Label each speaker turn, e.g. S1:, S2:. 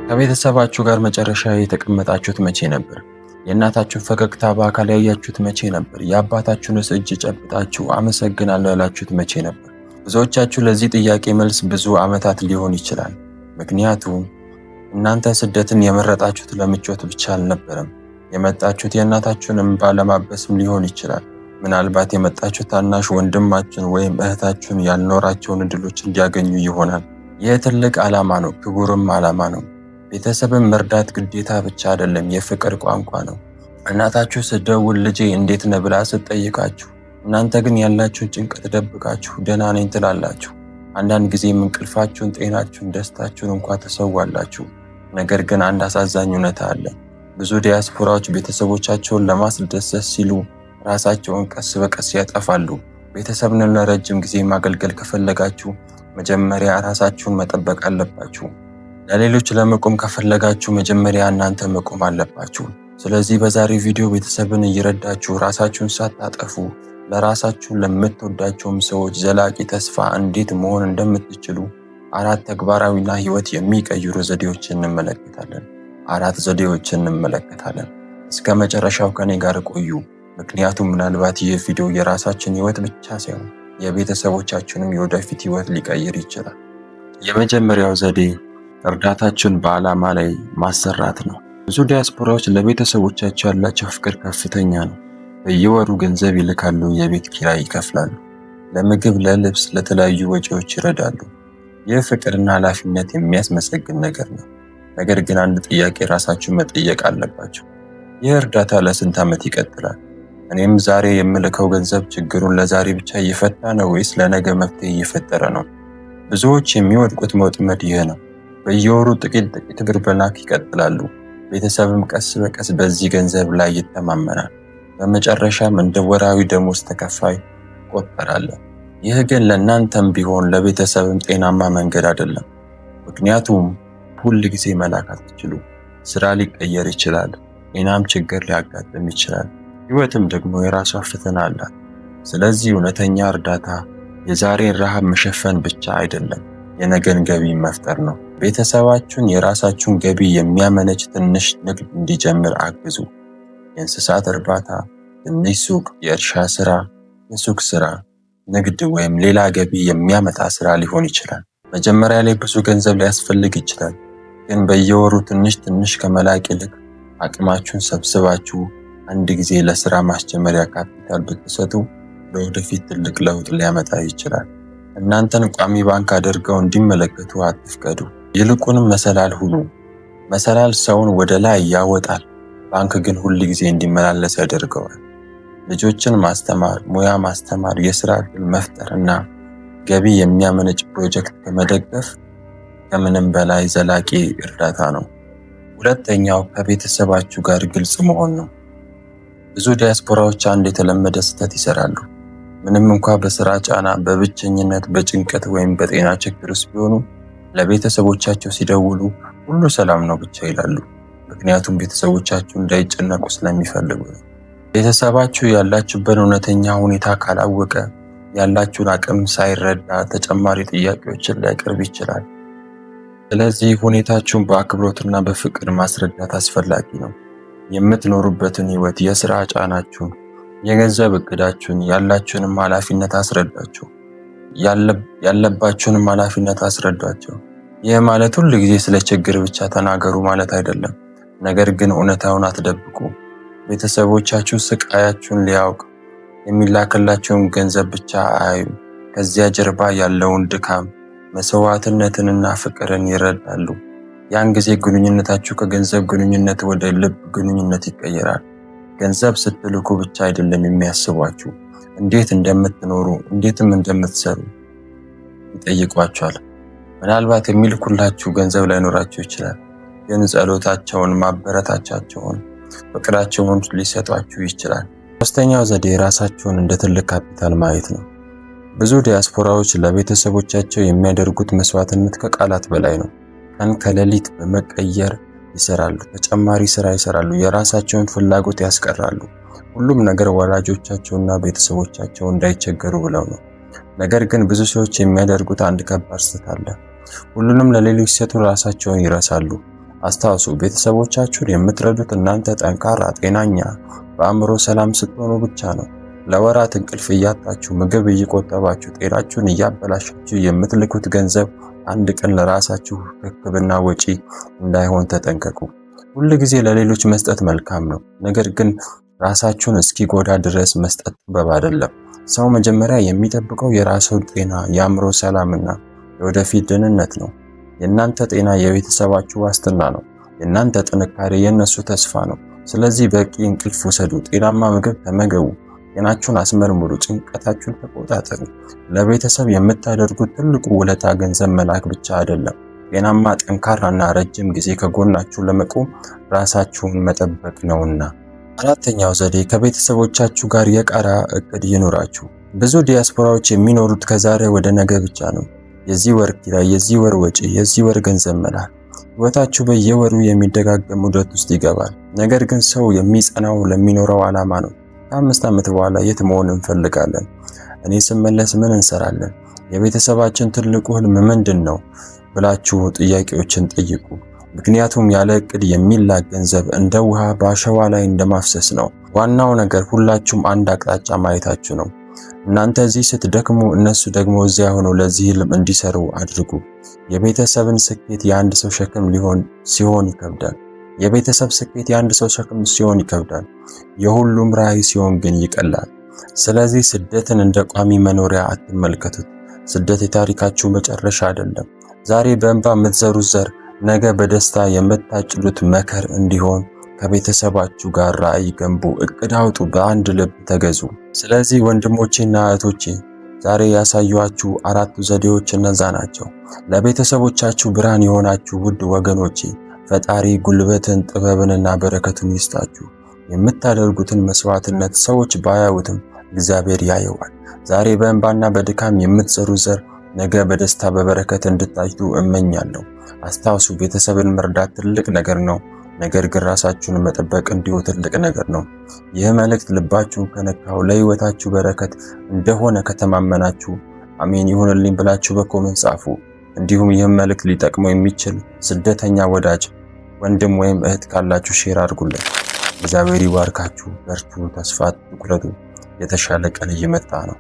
S1: ከቤተሰባችሁ ጋር መጨረሻ የተቀመጣችሁት መቼ ነበር? የእናታችሁን ፈገግታ በአካል ያያችሁት መቼ ነበር? የአባታችሁንስ እጅ ጨብጣችሁ አመሰግናለሁ ያላችሁት መቼ ነበር? ብዙዎቻችሁ ለዚህ ጥያቄ መልስ ብዙ ዓመታት ሊሆን ይችላል። ምክንያቱም እናንተ ስደትን የመረጣችሁት ለምቾት ብቻ አልነበረም። የመጣችሁት የእናታችሁን እንባ ለማበስም ሊሆን ይችላል። ምናልባት የመጣችሁት ታናሽ ወንድማችሁን ወይም እህታችሁን ያልኖራቸውን ዕድሎች እንዲያገኙ ይሆናል። ይህ ትልቅ ዓላማ ነው፣ ክቡርም ዓላማ ነው። ቤተሰብን መርዳት ግዴታ ብቻ አይደለም፣ የፍቅር ቋንቋ ነው። እናታችሁ ስትደውል ልጄ እንዴት ነህ ብላ ስትጠይቃችሁ፣ እናንተ ግን ያላችሁን ጭንቀት ደብቃችሁ ደህና ነኝ ትላላችሁ። አንዳንድ ጊዜም እንቅልፋችሁን፣ ጤናችሁን፣ ደስታችሁን እንኳ ተሰዋላችሁ። ነገር ግን አንድ አሳዛኝ እውነታ አለ። ብዙ ዲያስፖራዎች ቤተሰቦቻቸውን ለማስደሰት ሲሉ ራሳቸውን ቀስ በቀስ ያጠፋሉ። ቤተሰብን ለረጅም ጊዜ ማገልገል ከፈለጋችሁ መጀመሪያ ራሳችሁን መጠበቅ አለባችሁ። ለሌሎች ለመቆም ከፈለጋችሁ መጀመሪያ እናንተ መቆም አለባችሁ። ስለዚህ በዛሬው ቪዲዮ ቤተሰብን እየረዳችሁ ራሳችሁን ሳታጠፉ ለራሳችሁ ለምትወዳቸውም ሰዎች ዘላቂ ተስፋ እንዴት መሆን እንደምትችሉ 4 ተግባራዊና ህይወት የሚቀይሩ ዘዴዎችን እንመለከታለን። 4 ዘዴዎችን እንመለከታለን። እስከ መጨረሻው ከኔ ጋር ቆዩ። ምክንያቱም ምናልባት ይህ ቪዲዮ የራሳችን ህይወት ብቻ ሳይሆን የቤተሰቦቻችንም የወደፊት ህይወት ሊቀይር ይችላል። የመጀመሪያው ዘዴ እርዳታችሁን በዓላማ ላይ ማሰራት ነው። ብዙ ዲያስፖራዎች ለቤተሰቦቻቸው ያላቸው ፍቅር ከፍተኛ ነው። በየወሩ ገንዘብ ይልካሉ፣ የቤት ኪራይ ይከፍላሉ፣ ለምግብ፣ ለልብስ፣ ለተለያዩ ወጪዎች ይረዳሉ። ይህ ፍቅርና ኃላፊነት የሚያስመሰግን ነገር ነው። ነገር ግን አንድ ጥያቄ ራሳችሁ መጠየቅ አለባችሁ። ይህ እርዳታ ለስንት ዓመት ይቀጥላል? እኔም ዛሬ የምልከው ገንዘብ ችግሩን ለዛሬ ብቻ እየፈታ ነው ወይስ ለነገ መፍትሄ እየፈጠረ ነው? ብዙዎች የሚወድቁት ወጥመድ ይህ ነው። በየወሩ ጥቂት ብር በላክ ይቀጥላሉ። ቤተሰብም ቀስ በቀስ በዚህ ገንዘብ ላይ ይተማመናል። በመጨረሻም እንደ ወራዊ ደሞዝ ተከፋይ ይቆጠራል። ይህ ግን ለእናንተም ቢሆን ለቤተሰብም ጤናማ መንገድ አይደለም። ምክንያቱም ሁል ጊዜ መላክ አትችሉ። ስራ ሊቀየር ይችላል፣ ጤናም ችግር ሊያጋጥም ይችላል። ህይወትም ደግሞ የራሷ ፈተና አላት። ስለዚህ እውነተኛ እርዳታ የዛሬን ረሃብ መሸፈን ብቻ አይደለም፣ የነገን ገቢ መፍጠር ነው። ቤተሰባችሁን የራሳችሁን ገቢ የሚያመነጭ ትንሽ ንግድ እንዲጀምር አግዙ። የእንስሳት እርባታ፣ ትንሽ ሱቅ፣ የእርሻ ስራ፣ የሱቅ ስራ፣ ንግድ ወይም ሌላ ገቢ የሚያመጣ ስራ ሊሆን ይችላል። መጀመሪያ ላይ ብዙ ገንዘብ ሊያስፈልግ ይችላል። ግን በየወሩ ትንሽ ትንሽ ከመላክ ይልቅ አቅማችሁን ሰብስባችሁ አንድ ጊዜ ለስራ ማስጀመሪያ ካፒታል ብትሰጡ ለወደፊት ትልቅ ለውጥ ሊያመጣ ይችላል። እናንተን ቋሚ ባንክ አድርገው እንዲመለከቱ አትፍቀዱ። ይልቁንም መሰላል ሁኑ። መሰላል ሰውን ወደ ላይ ያወጣል፣ ባንክ ግን ሁል ጊዜ እንዲመላለስ ያደርገዋል። ልጆችን ማስተማር፣ ሙያ ማስተማር፣ የስራ ዕድል መፍጠር እና ገቢ የሚያመነጭ ፕሮጀክት ከመደገፍ ከምንም በላይ ዘላቂ እርዳታ ነው። ሁለተኛው ከቤተሰባችሁ ጋር ግልጽ መሆን ነው። ብዙ ዲያስፖራዎች አንድ የተለመደ ስህተት ይሰራሉ። ምንም እንኳ በስራ ጫና፣ በብቸኝነት፣ በጭንቀት ወይም በጤና ችግር ውስጥ ቢሆኑ ለቤተሰቦቻቸው ሲደውሉ ሁሉ ሰላም ነው ብቻ ይላሉ። ምክንያቱም ቤተሰቦቻችሁ እንዳይጨነቁ ስለሚፈልጉ ነው። ቤተሰባችሁ ያላችሁበትን እውነተኛ ሁኔታ ካላወቀ ያላችሁን አቅም ሳይረዳ ተጨማሪ ጥያቄዎችን ሊያቀርብ ይችላል። ስለዚህ ሁኔታችሁን በአክብሮትና በፍቅር ማስረዳት አስፈላጊ ነው። የምትኖሩበትን ህይወት፣ የስራ ጫናችሁን፣ የገንዘብ እቅዳችሁን፣ ያላችሁንም ኃላፊነት አስረዳችሁ። ያለባችሁንም ኃላፊነት አስረዷቸው። ይህ ማለት ሁል ጊዜ ስለ ችግር ብቻ ተናገሩ ማለት አይደለም። ነገር ግን እውነታውን አትደብቁ። ቤተሰቦቻችሁ ስቃያችሁን ሊያውቅ የሚላክላቸውን ገንዘብ ብቻ አያዩ። ከዚያ ጀርባ ያለውን ድካም፣ መስዋዕትነትንና ፍቅርን ይረዳሉ። ያን ጊዜ ግንኙነታችሁ ከገንዘብ ግንኙነት ወደ ልብ ግንኙነት ይቀየራል። ገንዘብ ስትልኩ ብቻ አይደለም የሚያስቧችሁ፣ እንዴት እንደምትኖሩ እንዴትም እንደምትሰሩ ይጠይቋችኋል። ምናልባት የሚልኩላችሁ ገንዘብ ላይኖራችሁ ይችላል፣ ግን ጸሎታቸውን፣ ማበረታቻቸውን፣ ፍቅራቸውን ሊሰጧችሁ ይችላል። ሶስተኛው ዘዴ ራሳቸውን እንደ ትልቅ ካፒታል ማየት ነው። ብዙ ዲያስፖራዎች ለቤተሰቦቻቸው የሚያደርጉት መስዋዕትነት ከቃላት በላይ ነው። ቀን ከሌሊት በመቀየር ይሰራሉ፣ ተጨማሪ ስራ ይሰራሉ፣ የራሳቸውን ፍላጎት ያስቀራሉ። ሁሉም ነገር ወላጆቻቸውና ቤተሰቦቻቸው እንዳይቸገሩ ብለው ነው። ነገር ግን ብዙ ሰዎች የሚያደርጉት አንድ ከባድ ስህተት አለ። ሁሉንም ለሌሎች ሲሰጡ ራሳቸውን ይረሳሉ። አስታውሱ፣ ቤተሰቦቻችሁን የምትረዱት እናንተ ጠንካራ፣ ጤናኛ፣ በአእምሮ ሰላም ስትሆኑ ብቻ ነው። ለወራት እንቅልፍ እያጣችሁ፣ ምግብ እየቆጠባችሁ፣ ጤናችሁን እያበላሻችሁ የምትልኩት ገንዘብ አንድ ቀን ለራሳችሁ ሕክምና ወጪ እንዳይሆን ተጠንቀቁ። ሁል ጊዜ ለሌሎች መስጠት መልካም ነው፣ ነገር ግን ራሳችሁን እስኪጎዳ ድረስ መስጠት ጥበብ አይደለም። ሰው መጀመሪያ የሚጠብቀው የራሱን ጤና፣ የአእምሮ ሰላምና የወደፊት ደህንነት ነው። የእናንተ ጤና የቤተሰባችሁ ዋስትና ነው። የእናንተ ጥንካሬ የእነሱ ተስፋ ነው። ስለዚህ በቂ እንቅልፍ ውሰዱ፣ ጤናማ ምግብ ተመገቡ፣ ጤናችሁን አስመርምሩ፣ ጭንቀታችሁን ተቆጣጠሩ። ለቤተሰብ የምታደርጉት ትልቁ ውለታ ገንዘብ መላክ ብቻ አይደለም፣ ጤናማ፣ ጠንካራና ረጅም ጊዜ ከጎናችሁ ለመቆም ራሳችሁን መጠበቅ ነውና። አራተኛው ዘዴ ከቤተሰቦቻችሁ ጋር የጋራ እቅድ ይኑራችሁ። ብዙ ዲያስፖራዎች የሚኖሩት ከዛሬ ወደ ነገ ብቻ ነው። የዚህ ወር ኪራይ፣ የዚህ ወር ወጪ፣ የዚህ ወር ገንዘብ መላክ። ሕይወታችሁ በየወሩ የሚደጋገም ውጥረት ውስጥ ይገባል። ነገር ግን ሰው የሚጸናው ለሚኖረው ዓላማ ነው። ከ5 ዓመት በኋላ የት መሆን እንፈልጋለን? እኔ ስመለስ ምን እንሰራለን? የቤተሰባችን ትልቁ ህልም ምንድን ነው ብላችሁ ጥያቄዎችን ጠይቁ። ምክንያቱም ያለ እቅድ የሚላክ ገንዘብ እንደ ውሃ በአሸዋ ላይ እንደማፍሰስ ነው። ዋናው ነገር ሁላችሁም አንድ አቅጣጫ ማየታችሁ ነው። እናንተ እዚህ ስትደክሙ፣ እነሱ ደግሞ እዚያ ሆነው ለዚህ ህልም እንዲሰሩ አድርጉ። የቤተሰብን ስኬት የአንድ ሰው ሸክም ሲሆን ይከብዳል። የቤተሰብ ስኬት የአንድ ሰው ሸክም ሲሆን ይከብዳል። የሁሉም ራዕይ ሲሆን ግን ይቀላል። ስለዚህ ስደትን እንደ ቋሚ መኖሪያ አትመልከቱት። ስደት የታሪካችሁ መጨረሻ አይደለም። ዛሬ በእንባ የምትዘሩት ዘር ነገ በደስታ የምታጭዱት መከር እንዲሆን ከቤተሰባችሁ ጋር ራዕይ ገንቡ፣ እቅድ አውጡ፣ በአንድ ልብ ተገዙ። ስለዚህ ወንድሞቼና እህቶቼ ዛሬ ያሳዩአችሁ 4 ዘዴዎች እነዛ ናቸው። ለቤተሰቦቻችሁ ብርሃን የሆናችሁ ውድ ወገኖቼ፣ ፈጣሪ ጉልበትን፣ ጥበብንና በረከቱን ይስጣችሁ። የምታደርጉትን መስዋዕትነት ሰዎች ባያዩትም እግዚአብሔር ያየዋል። ዛሬ በእንባና በድካም የምትዘሩ ዘር ነገ በደስታ በበረከት እንድታጭዱ እመኛለሁ። አስታውሱ፣ ቤተሰብን መርዳት ትልቅ ነገር ነው። ነገር ግን ራሳችሁን መጠበቅ እንዲሁ ትልቅ ነገር ነው። ይህ መልእክት ልባችሁን ከነካው፣ ለሕይወታችሁ በረከት እንደሆነ ከተማመናችሁ አሜን ይሁንልኝ ብላችሁ በኮሜንት ጻፉ። እንዲሁም ይህም መልእክት ሊጠቅመው የሚችል ስደተኛ ወዳጅ ወንድም ወይም እህት ካላችሁ ሼር አድርጉለት። እግዚአብሔር ይባርካችሁ። በርቱ፣ ተስፋ አትቁረጡ። የተሻለ ቀን እየመጣ ነው።